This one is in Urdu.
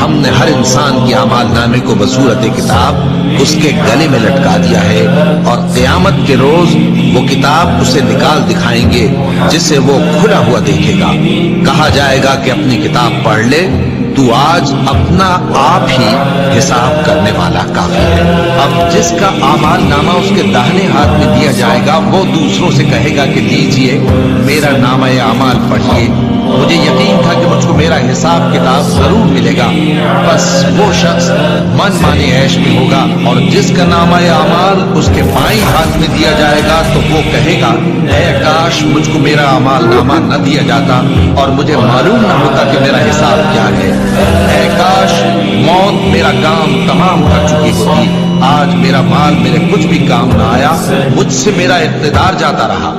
ہم نے ہر انسان کی اعمال نامے کو بصورت کتاب اس کے گلے میں لٹکا دیا ہے، اور قیامت کے روز وہ کتاب اسے نکال دکھائیں گے جسے وہ کھلا ہوا دیکھے گا۔ کہا جائے گا کہ اپنی کتاب پڑھ لے، تو آج اپنا آپ ہی حساب کرنے والا کافی ہے۔ اب جس کا اعمال نامہ اس کے داہنے ہاتھ میں دیا جائے گا وہ دوسروں سے کہے گا کہ لیجئے میرا نامہ اعمال پڑھیے، مجھے یقین تھا کہ مجھ کو میرا حساب کتاب ضرور ملے گا۔ بس وہ شخص من مانے عیش میں ہوگا، اور جس کا نامہ اعمال اس کے بائیں ہاتھ میں دیا جائے گا تو وہ کہے گا اے کاش مجھ کو میرا اعمال نامہ نہ دیا جاتا اور مجھے معلوم نہ ہوتا کہ میرا حساب کیا ہے۔ اے کاش موت میرا کام تمام کر چکی ہوتی، آج میرا مال میرے کچھ بھی کام نہ آیا، مجھ سے میرا اقتدار جاتا رہا۔